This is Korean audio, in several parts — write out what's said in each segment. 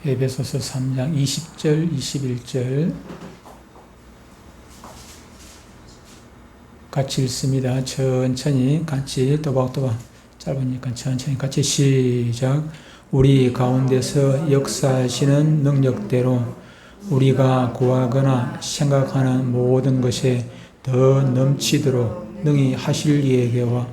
에베소서 3장 20절, 21절 같이 읽습니다. 천천히 같이 또박또박 짧으니까 천천히 같이 시작. 우리 가운데서 역사하시는 능력대로 우리가 구하거나 생각하는 모든 것에 더 넘치도록 능히 하실 이에게와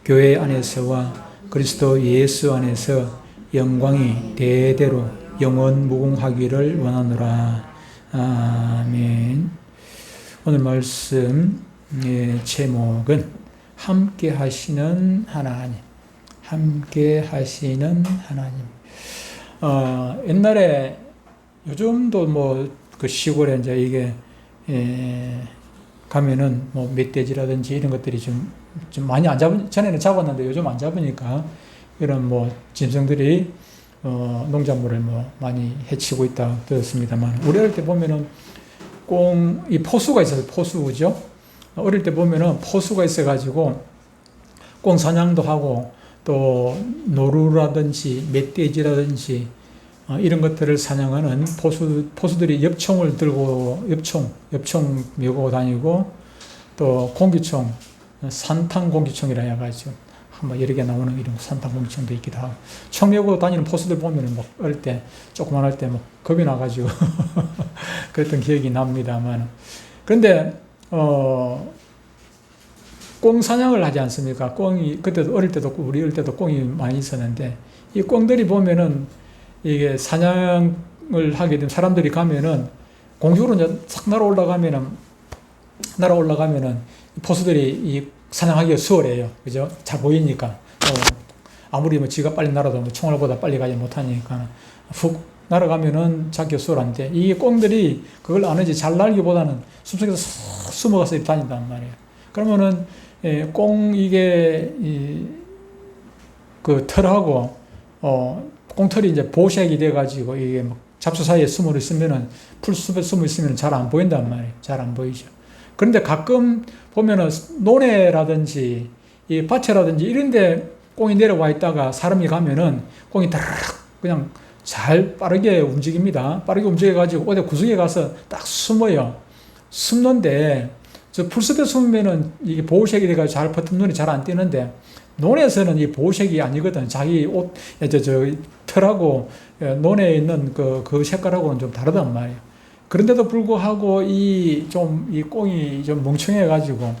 교회 안에서와 그리스도 예수 안에서 영광이 대대로 영원 무궁하기를 원하노라. 아멘. 오늘 말씀 제목은 함께 하시는 하나님. 함께 하시는 하나님. 옛날에 요즘도 뭐 그 시골에 이제 이게 가면은 뭐 멧돼지라든지 이런 것들이 좀 많이 안 잡은, 전에는 잡았는데 요즘 안 잡으니까 이런 뭐 짐승들이 농작물을 뭐 많이 해치고 있다 들었습니다만, 우리 어릴 때 보면은 이 포수가 있어요. 포수죠. 어릴 때 보면은 포수가 있어가지고 꽁 사냥도 하고 또 노루라든지 멧돼지라든지 이런 것들을 사냥하는 포수들이 엽총을 들고 엽총 메고 다니고, 또 공기총, 산탄 공기총이라 해가지고 한번 여러 개 나오는 이런 산탄 공기총도 있기도 하고, 총 메고 다니는 포수들 보면은 뭐 어릴 때 조그만할 때 뭐 겁이 나가지고 그랬던 기억이 납니다만, 그런데 꽁 사냥을 하지 않습니까? 꽁이 그때도 우리 어릴 때도 꽁이 많이 있었는데, 이 꽁들이 보면은 이게 사냥을 하게 되면 사람들이 가면은 공중으로 이제 싹 날아올라가면은 포수들이 이 사냥하기가 수월해요. 그죠? 잘 보이니까. 아무리 뭐 지가 빨리 날아도 뭐 총알보다 빨리 가지 못하니까 훅 날아가면은 잡기가 수월한데, 이 꽁들이 그걸 아는지 잘 날기보다는 숲속에서 쏙 숨어가서 다닌단 말이에요. 그러면은 꽁 이게 그 털하고 꽁털이 이제 보색이 돼가지고 이게 막 잡초 사이에 숨어 있으면은, 풀숲에 숨어 있으면 잘 안 보인단 말이에요. 잘 안 보이죠. 그런데 가끔 보면은 논에라든지 이 밭에라든지 이런데 꽁이 내려와 있다가 사람이 가면은 꽁이 다락 그냥 잘 빠르게 움직입니다. 빠르게 움직여가지고 어디 구석에 가서 딱 숨어요. 숨는데 저 풀숲에 숨으면은 이게 보호색이 돼가지고 잘 버튼 눈이 잘 안 띄는데, 논에서는 이 보호색이 아니거든. 자기 옷, 털하고 논에 있는 그 색깔하고는 좀 다르단 말이에요. 그런데도 불구하고 이 꽁이 좀 멍청해가지고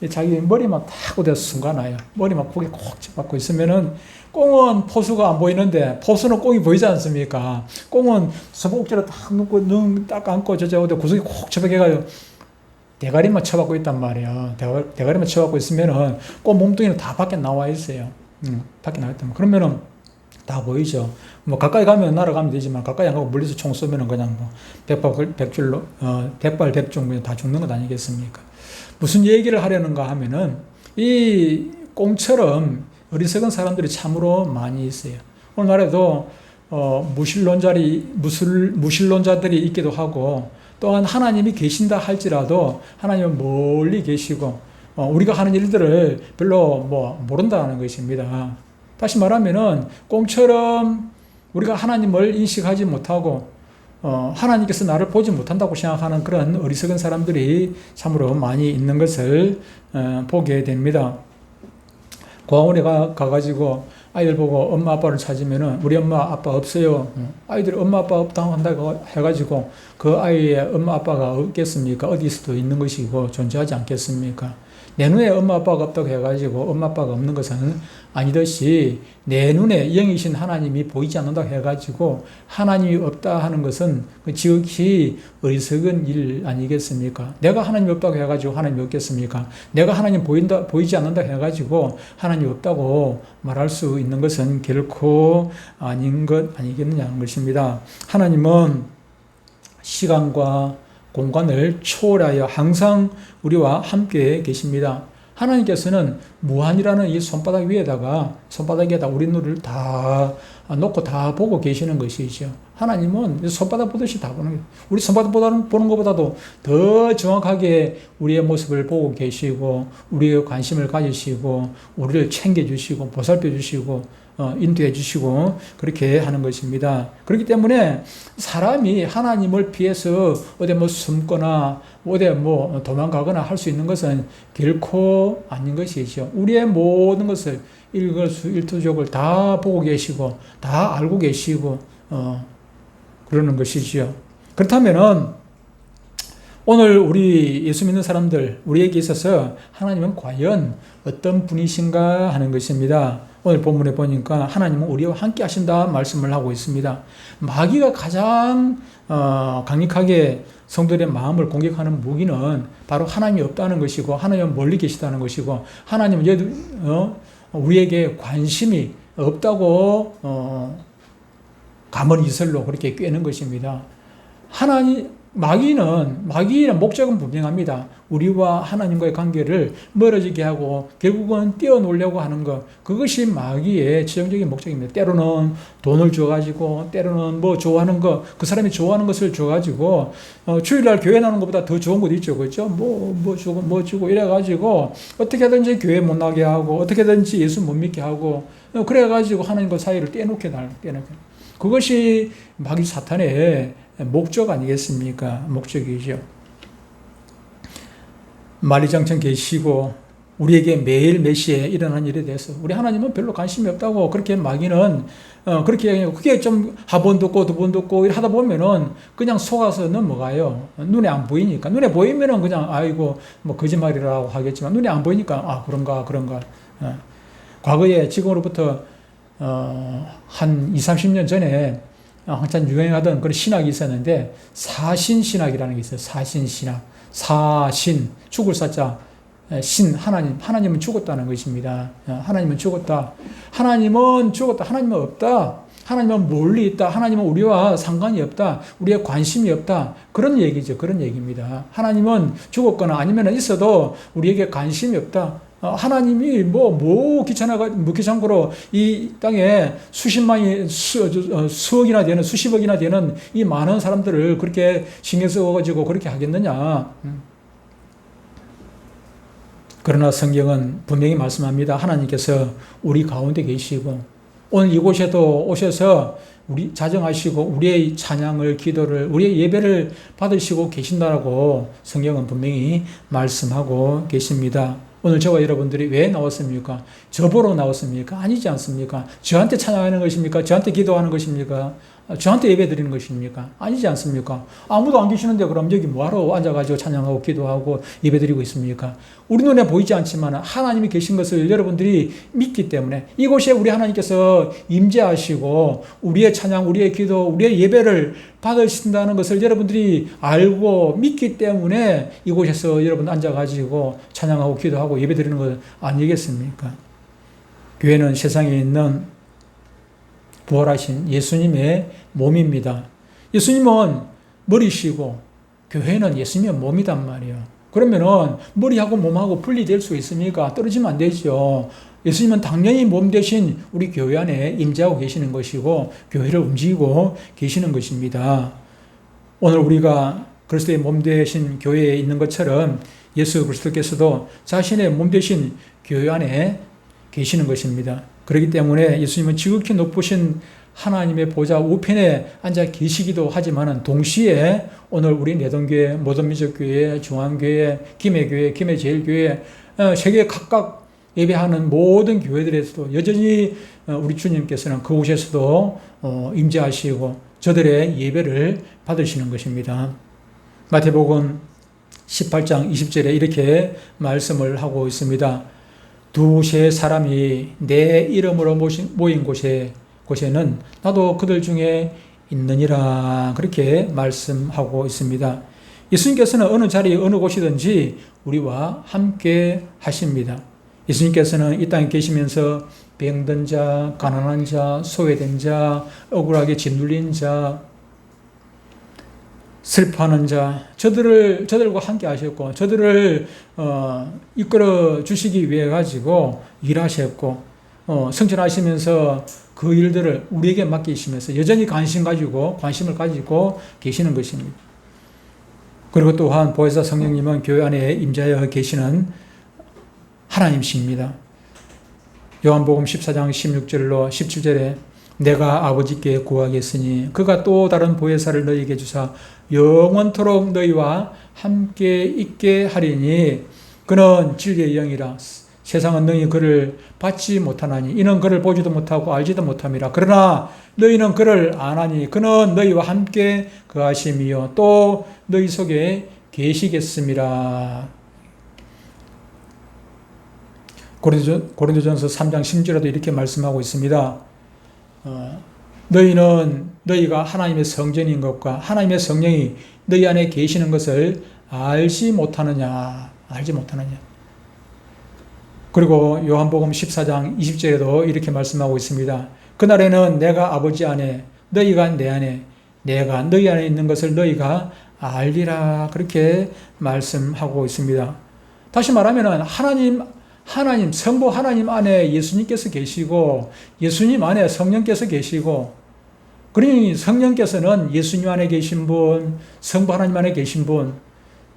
자기 머리만 탁 어디서 순간나요. 머리만 고개 콕 집어받고 있으면은, 꽁은 포수가 안 보이는데 포수는 꽁이 보이지 않습니까? 꽁은 수복지로 딱 눕고 딱 안고 어디 구석에 콕 집어해가지고 대가리만 쳐박고 있단 말이에요. 대가리만 쳐박고 있으면은 꽁 몸뚱이는 다 밖에 나와 있어요. 밖에 나와 있단 말이에요. 그러면은 다 보이죠. 뭐 가까이 가면 날아가면 되지만 가까이 안 가고 멀리서 총 쏘면은 그냥 뭐 백발백중 다 죽는 것 아니겠습니까? 무슨 얘기를 하려는가 하면은, 이 꽁처럼 어리석은 사람들이 참으로 많이 있어요. 오늘날에도 무신론자들이 있기도 하고, 또한 하나님이 계신다 할지라도 하나님은 멀리 계시고 우리가 하는 일들을 별로 모른다는 것입니다. 다시 말하면은 꽁처럼 우리가 하나님을 인식하지 못하고 하나님께서 나를 보지 못한다고 생각하는 그런 어리석은 사람들이 참으로 많이 있는 것을 보게 됩니다. 고아원에 가가지고 아이들 보고 엄마 아빠를 찾으면은 우리 엄마 아빠 없어요. 아이들이 엄마 아빠 없다고 한다고 해가지고 그 아이의 엄마 아빠가 없겠습니까? 어디서도 있는 것이고 존재하지 않겠습니까? 내 눈에 엄마 아빠가 없다고 해가지고 엄마 아빠가 없는 것은 아니듯이, 내 눈에 영이신 하나님이 보이지 않는다고 해가지고 하나님이 없다 하는 것은 지극히 어리석은 일 아니겠습니까? 내가 하나님이 없다고 해가지고 하나님이 없겠습니까? 내가 하나님 보이지 않는다고 해가지고 하나님이 없다고 말할 수 있는 것은 결코 아닌 것 아니겠느냐 하는 것입니다. 하나님은 시간과 공간을 초월하여 항상 우리와 함께 계십니다. 하나님께서는 무한이라는 이 손바닥에다 우리 눈을 다 놓고 다 보고 계시는 것이죠. 하나님은 손바닥 보듯이 다 보는 거예요. 우리 손바닥 보는 것보다도 더 정확하게 우리의 모습을 보고 계시고, 우리의 관심을 가지시고, 우리를 챙겨주시고, 보살펴주시고, 인도해 주시고 그렇게 하는 것입니다. 그렇기 때문에 사람이 하나님을 피해서 어디 뭐 숨거나 어디 뭐 도망가거나 할 수 있는 것은 결코 아닌 것이죠. 우리의 모든 것을 일거수일투족을 다 보고 계시고 다 알고 계시고 그러는 것이지요. 그렇다면은 오늘 우리 예수 믿는 사람들, 우리에게 있어서 하나님은 과연 어떤 분이신가 하는 것입니다. 오늘 본문에 보니까 하나님은 우리와 함께 하신다 말씀을 하고 있습니다. 마귀가 가장 강력하게 성도들의 마음을 공격하는 무기는 바로 하나님이 없다는 것이고 하나님은 멀리 계시다는 것이고 하나님은 우리에게 관심이 없다고 가문 이설로 그렇게 꿰는 것입니다. 마귀의 목적은 분명합니다. 우리와 하나님과의 관계를 멀어지게 하고 결국은 떼어놓으려고 하는 것, 그것이 마귀의 최종적인 목적입니다. 때로는 돈을 줘가지고 때로는 뭐 좋아하는 것, 그 사람이 좋아하는 것을 줘가지고 주일날 교회 나오는 것보다 더 좋은 것도 있죠. 그렇죠? 뭐 주고 이래가지고 어떻게든지 교회 못 나게 하고 어떻게든지 예수 못 믿게 하고 그래가지고 하나님과 사이를 떼놓게. 그것이 마귀 사탄의 목적 아니겠습니까? 목적이죠. 만리장성 계시고 우리에게 매일 몇 시에 일어나는 일에 대해서 우리 하나님은 별로 관심이 없다고 그렇게 마귀는 그게 좀 한 번 듣고 두 번 듣고 하다 보면은 그냥 속아서는 뭐가요? 눈에 안 보이니까. 눈에 보이면은 그냥 아이고 뭐 거짓말이라고 하겠지만 눈에 안 보이니까 그런가. 과거에 지금으로부터 한 20, 30년 전에 한참 유행하던 그런 신학이 있었는데 사신신학이라는 게 있어요. 사신신학. 사신, 죽을 사자, 신, 하나님은 죽었다는 것입니다. 하나님은 죽었다. 하나님은 죽었다. 하나님은 없다. 하나님은 멀리 있다. 하나님은 우리와 상관이 없다. 우리의 관심이 없다. 그런 얘기죠. 그런 얘기입니다. 하나님은 죽었거나 아니면 있어도 우리에게 관심이 없다. 하나님이 귀찮고로 이 땅에 수억이나 되는, 수십억이나 되는 이 많은 사람들을 그렇게 신경 써가지고 그렇게 하겠느냐. 그러나 성경은 분명히 말씀합니다. 하나님께서 우리 가운데 계시고 오늘 이곳에도 오셔서 우리 자정하시고 우리의 찬양을, 기도를, 우리의 예배를 받으시고 계신다라고 성경은 분명히 말씀하고 계십니다. 오늘 저와 여러분들이 왜 나왔습니까? 저 보러 나왔습니까? 아니지 않습니까? 저한테 찬양하는 것입니까? 저한테 기도하는 것입니까? 저한테 예배 드리는 것입니까? 아니지 않습니까? 아무도 안 계시는데 그럼 여기 뭐하러 앉아가지고 찬양하고 기도하고 예배 드리고 있습니까? 우리 눈에 보이지 않지만 하나님이 계신 것을 여러분들이 믿기 때문에 이곳에 우리 하나님께서 임재하시고 우리의 찬양, 우리의 기도, 우리의 예배를 받으신다는 것을 여러분들이 알고 믿기 때문에 이곳에서 여러분 앉아가지고 찬양하고 기도하고 예배 드리는 것 아니겠습니까? 교회는 세상에 있는 부활하신 예수님의 몸입니다. 예수님은 머리시고 교회는 예수님의 몸이단 말이에요. 그러면은 머리하고 몸하고 분리될 수 있습니까? 떨어지면 안 되죠. 예수님은 당연히 몸 대신 우리 교회 안에 임재하고 계시는 것이고 교회를 움직이고 계시는 것입니다. 오늘 우리가 그리스도의 몸 대신 교회에 있는 것처럼 예수 그리스도께서도 자신의 몸 대신 교회 안에 계시는 것입니다. 그렇기 때문에 예수님은 지극히 높으신 하나님의 보좌 우편에 앉아 계시기도 하지만 동시에 오늘 우리 내동교회, 모든민족교회, 중앙교회, 김해교회, 김해제일교회, 세계 각각 예배하는 모든 교회들에서도 여전히 우리 주님께서는 그곳에서도 임재하시고 저들의 예배를 받으시는 것입니다. 마태복음 18장 20절에 이렇게 말씀을 하고 있습니다. 두세 사람이 내 이름으로 모인 곳에는 나도 그들 중에 있느니라. 그렇게 말씀하고 있습니다. 예수님께서는 어느 자리, 어느 곳이든지 우리와 함께 하십니다. 예수님께서는 이 땅에 계시면서 병든 자, 가난한 자, 소외된 자, 억울하게 짓눌린 자, 슬퍼하는 자, 저들과 함께 하셨고, 저들을 이끌어 주시기 위해 가지고 일하셨고, 성전하시면서 그 일들을 우리에게 맡기시면서 여전히 관심을 가지고 계시는 것입니다. 그리고 또한 보혜사 성령님은 교회 안에 임재하여 계시는 하나님이십니다. 요한복음 14장 16절로 17절에 내가 아버지께 구하겠으니 그가 또 다른 보혜사를 너희에게 주사 영원토록 너희와 함께 있게 하리니 그는 진리의 영이라 세상은 너희 그를 받지 못하나니 이는 그를 보지도 못하고 알지도 못함이라. 그러나 너희는 그를 아나니 그는 너희와 함께 거하심이요 또 너희 속에 계시겠음이라. 고린도전서 3장 10절에도 이렇게 말씀하고 있습니다. 너희가 하나님의 성전인 것과 하나님의 성령이 너희 안에 계시는 것을 알지 못하느냐. 그리고 요한복음 14장 20절에도 이렇게 말씀하고 있습니다. 그날에는 내가 아버지 안에 너희가 내 안에 내가 너희 안에 있는 것을 너희가 알리라. 그렇게 말씀하고 있습니다. 다시 말하면 하나님 성부 하나님 안에 예수님께서 계시고 예수님 안에 성령께서 계시고 그러니 성령께서는 예수님 안에 계신 분, 성부 하나님 안에 계신 분,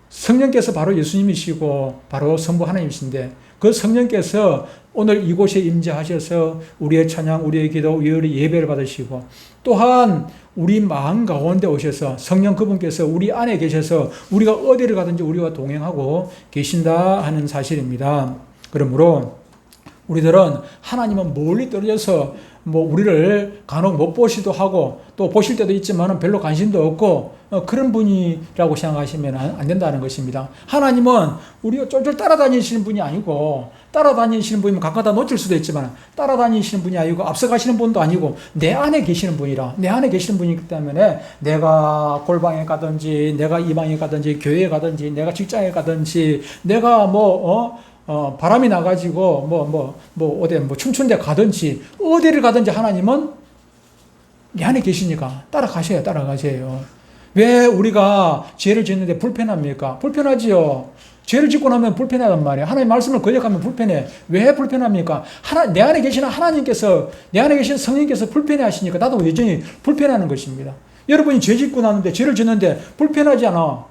성령께서 바로 예수님이시고 바로 성부 하나님이신데 그 성령께서 오늘 이곳에 임재하셔서 우리의 찬양, 우리의 기도, 우리의 예배를 받으시고 또한 우리 마음 가운데 오셔서 성령 그분께서 우리 안에 계셔서 우리가 어디를 가든지 우리와 동행하고 계신다 하는 사실입니다. 그러므로 우리들은 하나님은 멀리 떨어져서 우리를 간혹 못 보시도 하고 또 보실 때도 있지만 별로 관심도 없고 그런 분이라고 생각하시면 안 된다는 것입니다. 하나님은 우리가 쫄쫄 따라다니시는 분이 아니고 따라다니시는 분이면 가까다 놓칠 수도 있지만 따라다니시는 분이 아니고 앞서가시는 분도 아니고 내 안에 계시는 분이라 내 안에 계시는 분이기 때문에 내가 골방에 가든지 내가 이방에 가든지 교회에 가든지 내가 직장에 가든지 내가 바람이 나가지고 어디 춤추는 데 가든지 어디를 가든지 하나님은 내 안에 계시니까 따라가세요. 왜 우리가 죄를 짓는데 불편합니까? 불편하지요. 죄를 짓고 나면 불편하단 말이에요. 하나님 말씀을 거역하면 불편해. 왜 불편합니까? 내 안에 계시는 하나님께서, 내 안에 계신 성령께서 불편해 하시니까 나도 여전히 불편하는 것입니다. 여러분이 죄 짓고 나는데, 죄를 짓는데 불편하지 않아.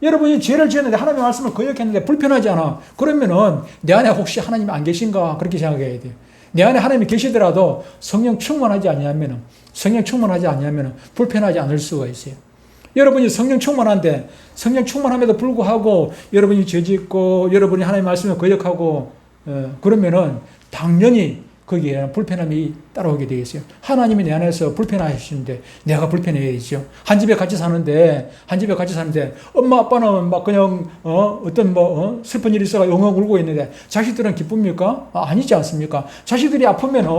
여러분이 죄를 지었는데 하나님의 말씀을 거역했는데 불편하지 않아. 그러면은 내 안에 혹시 하나님이 안 계신가? 그렇게 생각해야 돼요. 내 안에 하나님이 계시더라도 성령 충만하지 아니하면은 불편하지 않을 수가 있어요. 여러분이 성령 충만한데 성령 충만함에도 불구하고 여러분이 죄 짓고 여러분이 하나님의 말씀을 거역하고 그러면은 당연히 거기에 불편함이 따라오게 되겠어요. 하나님이 내 안에서 불편하시는데 내가 불편해야죠. 한 집에 같이 사는데 엄마 아빠는 막 그냥 슬픈 일이 있어가 엉엉 울고 있는데 자식들은 기쁩니까? 아니지 않습니까? 자식들이 아프면은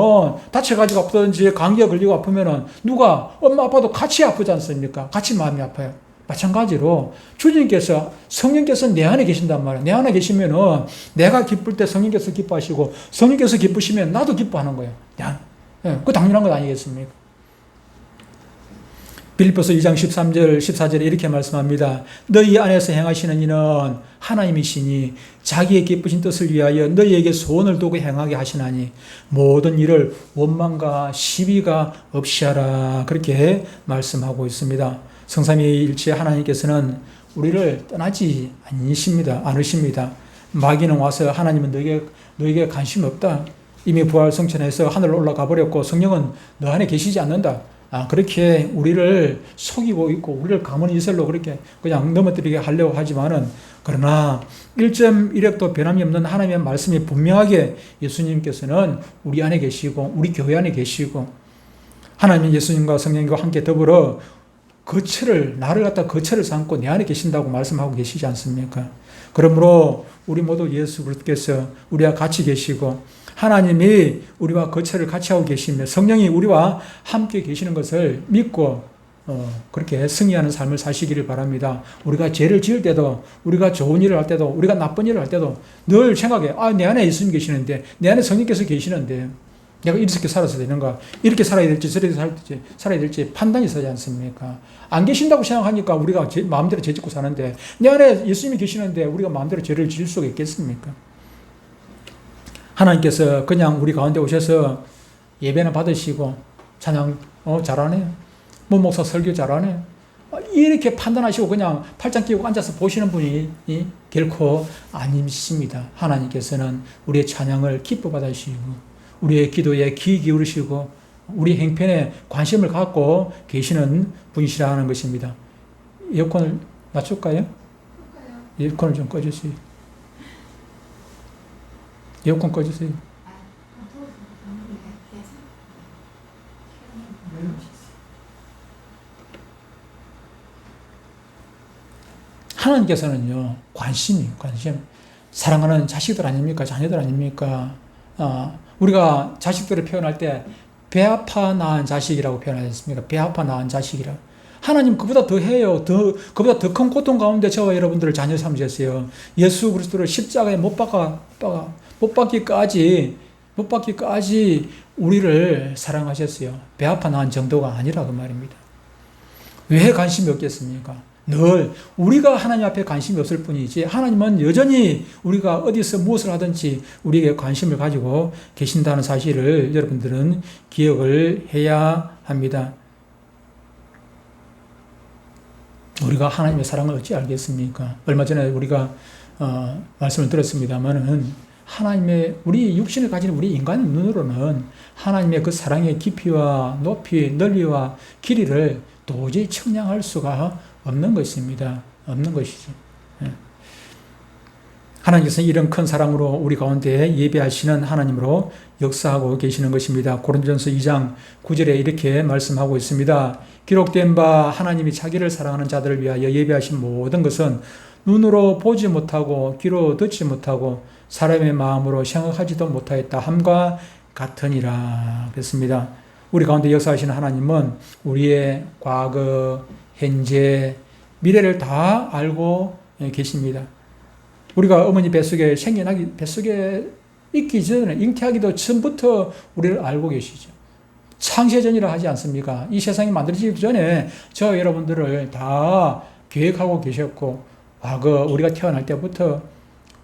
다쳐가지고 아프든지 감기가 걸리고 아프면은 누가 엄마 아빠도 같이 아프지 않습니까? 같이 마음이 아파요. 마찬가지로 주님께서 성령께서 내 안에 계신단 말이에요. 내 안에 계시면은 내가 기쁠 때 성령께서 기뻐하시고 성령께서 기쁘시면 나도 기뻐하는 거예요. 그 당연한 것 아니겠습니까? 빌립보서 2장 13절 14절에 이렇게 말씀합니다. 너희 안에서 행하시는 이는 하나님이시니 자기의 기쁘신 뜻을 위하여 너희에게 소원을 두고 행하게 하시나니 모든 일을 원망과 시비가 없이 하라. 그렇게 말씀하고 있습니다. 성삼위일체 하나님께서는 우리를 떠나지 않으십니다. 마귀는 와서 하나님은 너에게 관심이 없다. 이미 부활 성천에서 하늘로 올라가 버렸고 성령은 너 안에 계시지 않는다. 그렇게 우리를 속이고 있고 우리를 가문이설로 그렇게 그냥 넘어뜨리게 하려고 하지만은 그러나 1.1핵도 변함이 없는 하나님의 말씀이 분명하게 예수님께서는 우리 안에 계시고 우리 교회 안에 계시고 하나님 예수님과 성령과 함께 더불어 나를 갖다 거처를 삼고 내 안에 계신다고 말씀하고 계시지 않습니까? 그러므로 우리 모두 예수 그리스도께서 우리와 같이 계시고 하나님이 우리와 거처를 같이 하고 계시며 성령이 우리와 함께 계시는 것을 믿고 그렇게 승리하는 삶을 사시기를 바랍니다. 우리가 죄를 지을 때도 우리가 좋은 일을 할 때도 우리가 나쁜 일을 할 때도 늘 생각해 내 안에 예수님 계시는데 내 안에 성령께서 계시는데 내가 이렇게 살아서 되는가? 이렇게 살아야 될지 저렇게 살아야 될지 판단이 서지 않습니까? 안 계신다고 생각하니까 우리가 마음대로 죄 짓고 사는데 내 안에 예수님이 계시는데 우리가 마음대로 죄를 지을 수가 있겠습니까? 하나님께서 그냥 우리 가운데 오셔서 예배는 받으시고 찬양 잘하네. 목사 설교 잘하네. 이렇게 판단하시고 그냥 팔짱 끼고 앉아서 보시는 분이 결코 아니십니다. 하나님께서는 우리의 찬양을 기뻐 받으시고 우리의 기도에 귀 기울이시고 우리 행편에 관심을 갖고 계시는 분이시라는 것입니다. 에어컨을 낮출까요? 에어컨을 좀 꺼주세요. 에어컨 꺼주세요. 하나님께서는요, 관심. 사랑하는 자식들 아닙니까? 자녀들 아닙니까? 우리가 자식들을 표현할 때, 배 아파 낳은 자식이라고 표현하셨습니까? 배 아파 낳은 자식이라. 하나님 그보다 더 해요. 그보다 더 큰 고통 가운데 저와 여러분들을 자녀 삼으셨어요. 예수 그리스도를 십자가에 못 박기까지 우리를 사랑하셨어요. 배 아파 낳은 정도가 아니라 그 말입니다. 왜 관심이 없겠습니까? 늘 우리가 하나님 앞에 관심이 없을 뿐이지 하나님은 여전히 우리가 어디서 무엇을 하든지 우리에게 관심을 가지고 계신다는 사실을 여러분들은 기억을 해야 합니다. 우리가 하나님의 사랑을 어찌 알겠습니까? 얼마 전에 우리가 말씀을 들었습니다만은 하나님의 우리 육신을 가진 우리 인간의 눈으로는 하나님의 그 사랑의 깊이와 높이, 넓이와 길이를 도저히 측량할 수가 없는 것입니다. 없는 것이죠. 하나님께서는 이런 큰 사랑으로 우리 가운데 예배하시는 하나님으로 역사하고 계시는 것입니다. 고린도전서 2장 9절에 이렇게 말씀하고 있습니다. 기록된 바 하나님이 자기를 사랑하는 자들을 위하여 예배하신 모든 것은 눈으로 보지 못하고 귀로 듣지 못하고 사람의 마음으로 생각하지도 못하였다 함과 같으니라 그랬습니다. 우리 가운데 역사하시는 하나님은 우리의 과거, 현재, 미래를 다 알고 계십니다. 우리가 어머니 뱃속에 뱃속에 있기 전에, 잉태하기도 전부터 우리를 알고 계시죠. 창세전이라 하지 않습니까? 이 세상이 만들어지기 전에 저 여러분들을 다 계획하고 계셨고, 과거 우리가 태어날 때부터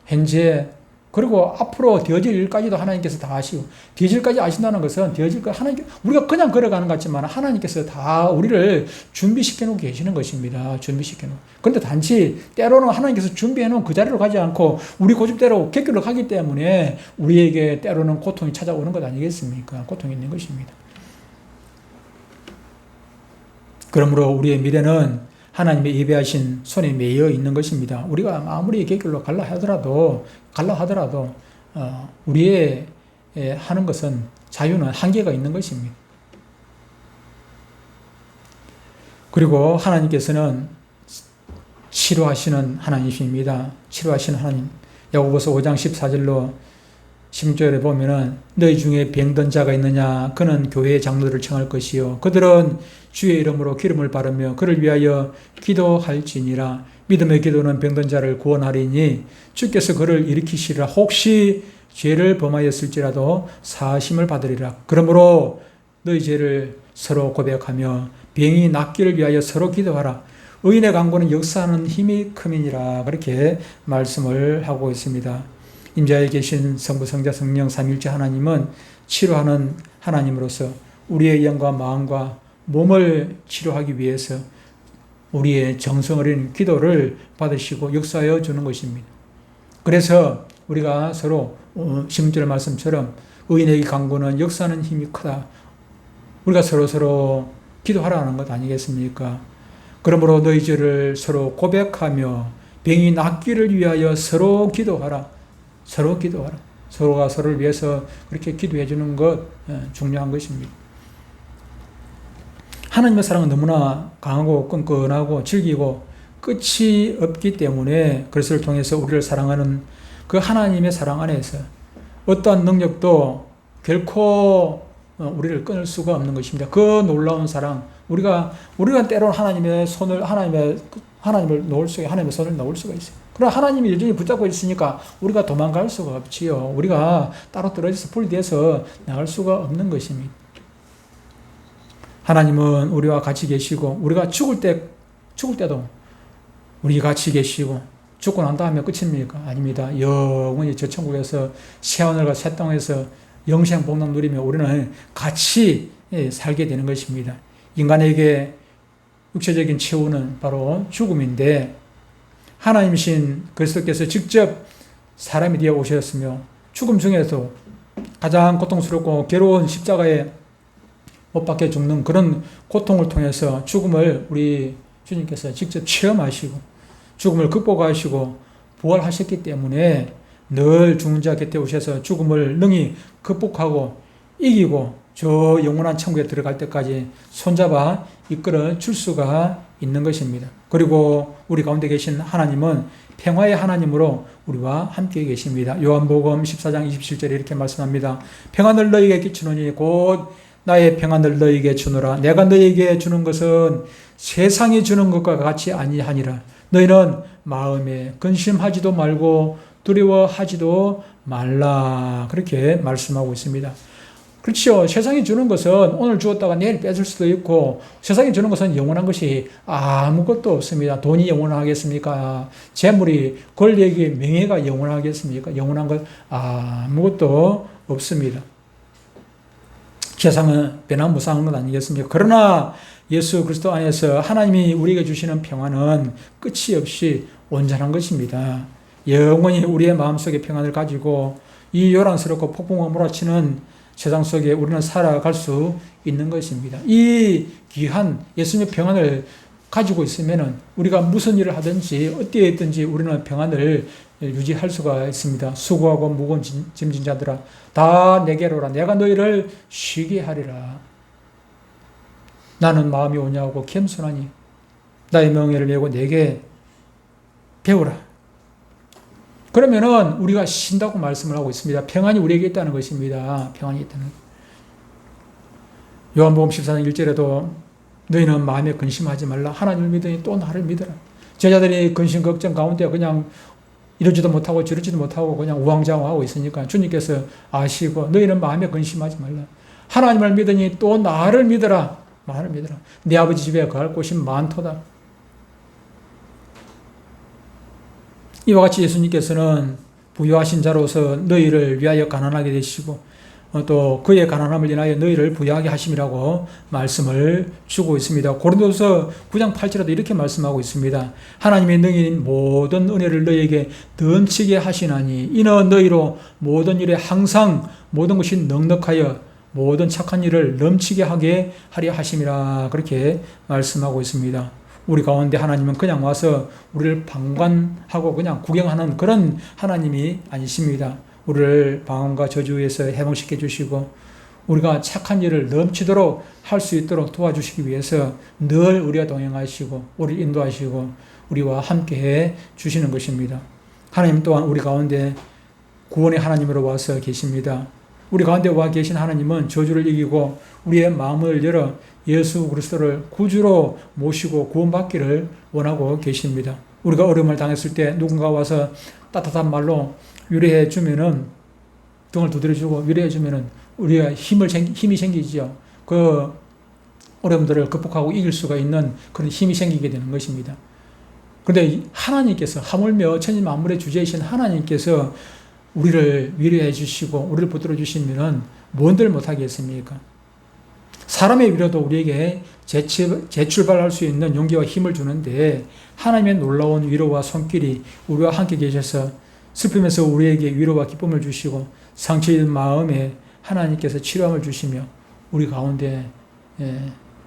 현재 그리고 앞으로 되어질 일까지도 하나님께서 다 아시고, 되어질까지 아신다는 것은 우리가 그냥 걸어가는 것 같지만 하나님께서 다 우리를 준비시켜 놓고 계시는 것입니다. 준비시켜 놓고. 그런데 단지 때로는 하나님께서 준비해 놓은 그 자리로 가지 않고 우리 고집대로 객기로 가기 때문에 우리에게 때로는 고통이 찾아오는 것 아니겠습니까? 고통이 있는 것입니다. 그러므로 우리의 미래는 하나님의 예배하신 손에 매여 있는 것입니다. 우리가 아무리 객길로 갈라 하더라도 우리의 하는 것은 자유는 한계가 있는 것입니다. 그리고 하나님께서는 치료하시는 하나님이십니다. 치료하시는 하나님. 야고보서 5장 14절로 16절에 보면은 너희 중에 병든 자가 있느냐 그는 교회의 장로들을 청할 것이요 그들은 주의 이름으로 기름을 바르며 그를 위하여 기도할지니라. 믿음의 기도는 병든 자를 구원하리니 주께서 그를 일으키시리라. 혹시 죄를 범하였을지라도 사하심을 받으리라. 그러므로 너희 죄를 서로 고백하며 병이 낫기를 위하여 서로 기도하라. 의인의 간구는 역사하는 힘이 큼이니라. 그렇게 말씀을 하고 있습니다. 임자에 계신 성부, 성자, 성령, 삼위일체 하나님은 치료하는 하나님으로서 우리의 영과 마음과 몸을 치료하기 위해서 우리의 정성 어린 기도를 받으시고 역사하여 주는 것입니다. 그래서 우리가 서로 16절 말씀처럼 의인에게 간구는 역사하는 힘이 크다. 우리가 서로 기도하라는 것 아니겠습니까? 그러므로 너희 죄를 서로 고백하며 병이 낫기를 위하여 서로 기도하라. 서로 기도하라. 서로가 서로를 위해서 그렇게 기도해 주는 것 중요한 것입니다. 하나님의 사랑은 너무나 강하고 끈끈하고 질기고 끝이 없기 때문에 그것을 통해서 우리를 사랑하는 그 하나님의 사랑 안에서 어떠한 능력도 결코 우리를 끊을 수가 없는 것입니다. 그 놀라운 사랑, 우리가 때로는 하나님의 손을 하나님의 손을 놓을 수가 있어요. 그러나 하나님이 여전히 붙잡고 있으니까 우리가 도망갈 수가 없지요. 우리가 따로 떨어져서 분리돼서 나갈 수가 없는 것입니다. 하나님은 우리와 같이 계시고 우리가 죽을 때도 우리 같이 계시고 죽고 난 다음에 끝입니까? 아닙니다. 영원히 저 천국에서 새하늘과 새 땅에서 영생 복락 누리며 우리는 같이 살게 되는 것입니다. 인간에게 육체적인 최후는 바로 죽음인데 하나님이신 그리스도께서 직접 사람이 되어 오셨으며 죽음 중에도 가장 고통스럽고 괴로운 십자가에 못 박혀 죽는 그런 고통을 통해서 죽음을 우리 주님께서 직접 체험하시고 죽음을 극복하시고 부활하셨기 때문에 늘 죽는 자 곁에 오셔서 죽음을 능히 극복하고 이기고 저 영원한 천국에 들어갈 때까지 손잡아 이끌어 줄 수가 있는 것입니다. 그리고 우리 가운데 계신 하나님은 평화의 하나님으로 우리와 함께 계십니다. 요한복음 14장 27절에 이렇게 말씀합니다. 평안을 너희에게 끼치노니 곧 나의 평안을 너희에게 주노라. 내가 너희에게 주는 것은 세상이 주는 것과 같이 아니하니라. 너희는 마음에 근심하지도 말고 두려워하지도 말라. 그렇게 말씀하고 있습니다. 그렇죠. 세상이 주는 것은 오늘 주었다가 내일 뺏을 수도 있고, 세상이 주는 것은 영원한 것이 아무것도 없습니다. 돈이 영원하겠습니까? 재물이, 권력이, 명예가 영원하겠습니까? 영원한 것 아무것도 없습니다. 세상은 변화무쌍한 것 아니겠습니까? 그러나 예수 그리스도 안에서 하나님이 우리에게 주시는 평안은 끝이 없이 온전한 것입니다. 영원히 우리의 마음속에 평안을 가지고 이 요란스럽고 폭풍과 몰아치는 세상 속에 우리는 살아갈 수 있는 것입니다. 이 귀한 예수님의 평안을 가지고 있으면 우리가 무슨 일을 하든지 어디에 있든지 우리는 평안을 유지할 수가 있습니다. 수고하고 무거운 짐진 자들아 다 내게로 오라. 내가 너희를 쉬게 하리라. 나는 마음이 온유하고 겸손하니 나의 명예를 메고 내게 배우라. 그러면은 우리가 쉰다고 말씀을 하고 있습니다. 평안이 우리에게 있다는 것입니다. 평안이 있다는 것. 요한복음 14장 1절에도 너희는 마음에 근심하지 말라. 하나님을 믿으니 또 나를 믿어라. 제자들이 근심 걱정 가운데 그냥 이러지도 못하고 저러지도 못하고 그냥 우왕좌왕하고 있으니까 주님께서 아시고 너희는 마음에 근심하지 말라. 하나님을 믿으니 또 나를 믿어라. 나를 믿어라. 내 아버지 집에 거할 곳이 많도다. 이와 같이 예수님께서는 부유하신 자로서 너희를 위하여 가난하게 되시고 또 그의 가난함을 인하여 너희를 부유하게 하심이라고 말씀을 주고 있습니다. 고린도서 9장 8절에도 이렇게 말씀하고 있습니다. 하나님의 능히 모든 은혜를 너희에게 넘치게 하시나니 이는 너희로 모든 일에 항상 모든 것이 넉넉하여 모든 착한 일을 넘치게 하게 하려 하심이라 그렇게 말씀하고 있습니다. 우리 가운데 하나님은 그냥 와서 우리를 방관하고 그냥 구경하는 그런 하나님이 아니십니다. 우리를 방언과 저주에서 해방시켜 주시고 우리가 착한 일을 넘치도록 할 수 있도록 도와주시기 위해서 늘 우리와 동행하시고 우리를 인도하시고 우리와 함께해 주시는 것입니다. 하나님 또한 우리 가운데 구원의 하나님으로 와서 계십니다. 우리 가운데 와 계신 하나님은 저주를 이기고 우리의 마음을 열어 예수 그리스도를 구주로 모시고 구원받기를 원하고 계십니다. 우리가 어려움을 당했을 때 누군가 와서 따뜻한 말로 위로해 주면은 등을 두드려주고 위로해 주면은 우리가 힘이 생기죠. 그 어려움들을 극복하고 이길 수가 있는 그런 힘이 생기게 되는 것입니다. 그런데 하나님께서 하물며 천지 만물의 주제이신 하나님께서 우리를 위로해 주시고 우리를 붙들어 주시면은 뭔들 못하겠습니까? 사람의 위로도 우리에게 재출발할 수 있는 용기와 힘을 주는데 하나님의 놀라운 위로와 손길이 우리와 함께 계셔서 슬픔에서 우리에게 위로와 기쁨을 주시고 상처인 마음에 하나님께서 치료함을 주시며 우리 가운데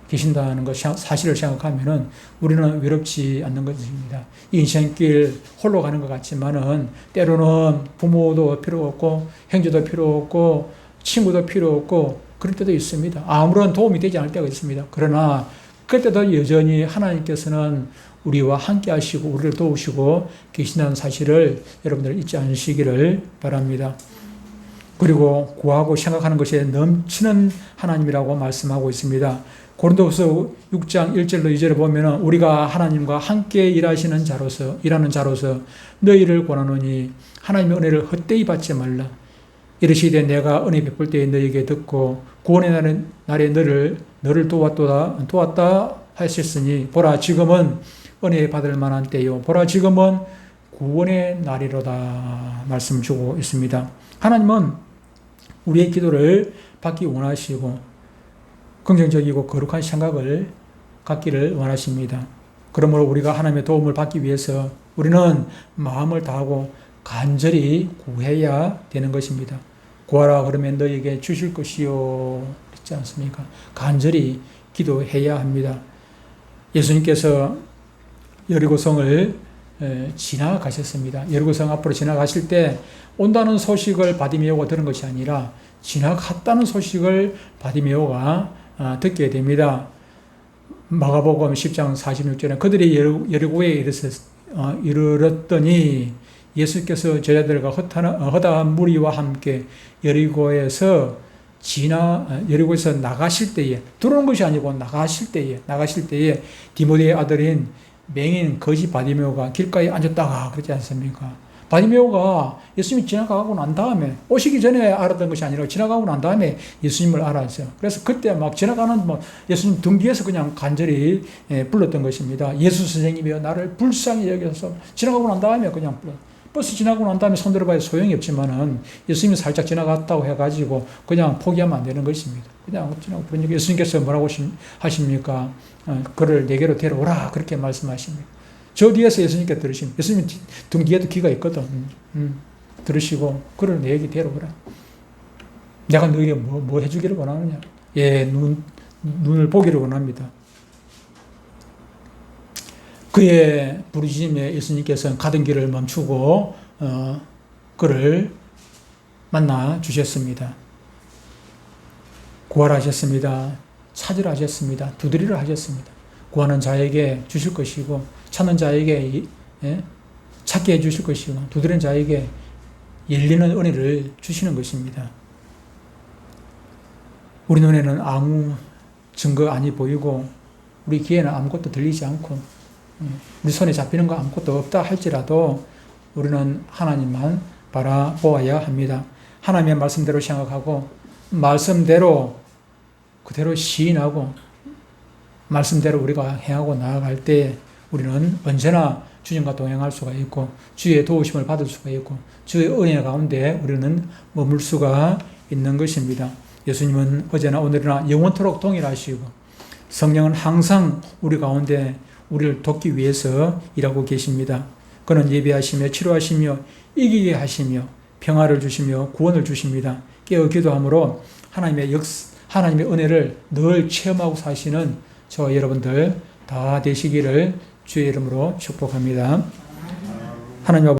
계신다는 것 사실을 생각하면은 우리는 외롭지 않는 것입니다. 인생길 홀로 가는 것 같지만은 때로는 부모도 필요 없고 형제도 필요 없고 친구도 필요 없고 그럴 때도 있습니다. 아무런 도움이 되지 않을 때가 있습니다. 그러나 그때도 여전히 하나님께서는 우리와 함께 하시고 우리를 도우시고 계신다는 사실을 여러분들 잊지 않으시기를 바랍니다. 그리고 구하고 생각하는 것에 넘치는 하나님이라고 말씀하고 있습니다. 고린도후서 6장 1절로 2절을 보면 우리가 하나님과 함께 일하는 자로서 너희를 권하노니 하나님의 은혜를 헛되이 받지 말라. 이르시되 내가 은혜 베풀 때에 너희에게 듣고 구원의 날에 너를 도왔다 하셨으니 보라 지금은 은혜 받을 만한 때요 보라 지금은 구원의 날이로다 말씀 주고 있습니다. 하나님은 우리의 기도를 받기 원하시고 긍정적이고 거룩한 생각을 갖기를 원하십니다. 그러므로 우리가 하나님의 도움을 받기 위해서 우리는 마음을 다하고 간절히 구해야 되는 것입니다. 구하라 그러면 너에게 주실 것이요. 그렇지 않습니까? 간절히 기도해야 합니다. 예수님께서 여리고성을 지나가셨습니다. 여리고성 앞으로 지나가실 때 온다는 소식을 바디메오가 들은 것이 아니라 지나갔다는 소식을 바디메오가 듣게 됩니다. 마가복음 10장 46절에 그들이 여리고에 이르렀더니 예수께서 제자들과 허다한 무리와 함께 여리고에서 나가실 때에, 들어오는 것이 아니고 나가실 때에 디모데의 아들인 맹인 거지 바디메오가 길가에 앉았다가 그러지 않습니까? 바디메오가 예수님이 지나가고 난 다음에, 오시기 전에 알았던 것이 아니라 지나가고 난 다음에 예수님을 알았어요. 그래서 그때 막 지나가는 예수님 등 뒤에서 그냥 간절히 불렀던 것입니다. 예수 선생님이여 나를 불쌍히 여겨서. 지나가고 난 다음에 그냥 버스 지나고 난 다음에 손들어봐야 소용이 없지만은 예수님이 살짝 지나갔다고 해가지고 그냥 포기하면 안 되는 것입니다. 그냥 지나고 그러니까 예수님께서 뭐라고 하십니까? 그를 내게로 데려오라 그렇게 말씀하십니다. 저 뒤에서 예수님께 들으십니다. 예수님 등 뒤에도 귀가 있거든. 들으시고 그를 내게 데려오라. 내가 너에게 뭐 해주기를 원하느냐? 예, 눈을 보기를 원합니다. 그의 부르짖음에 예수님께서는 가던 길을 멈추고 그를 만나 주셨습니다. 구하라 하셨습니다. 찾으라 하셨습니다. 두드리라 하셨습니다. 구하는 자에게 주실 것이고 찾는 자에게 찾게 해주실 것이고 두드리는 자에게 열리는 은혜를 주시는 것입니다. 우리 눈에는 아무 증거 아니 보이고 우리 귀에는 아무것도 들리지 않고 우리 손에 잡히는 거 아무것도 없다 할지라도 우리는 하나님만 바라보아야 합니다. 하나님의 말씀대로 생각하고 말씀대로 그대로 시인하고 말씀대로 우리가 행하고 나아갈 때 우리는 언제나 주님과 동행할 수가 있고 주의 도우심을 받을 수가 있고 주의 은혜 가운데 우리는 머물 수가 있는 것입니다. 예수님은 어제나 오늘이나 영원토록 동일하시고 성령은 항상 우리 가운데 우리를 돕기 위해서 일하고 계십니다. 그는 예배하시며 치료하시며 이기게 하시며 평화를 주시며 구원을 주십니다. 깨어 기도함으로 하나님의 은혜를 늘 체험하고 사시는 저와 여러분들 다 되시기를 주의 이름으로 축복합니다. 하나님 아버지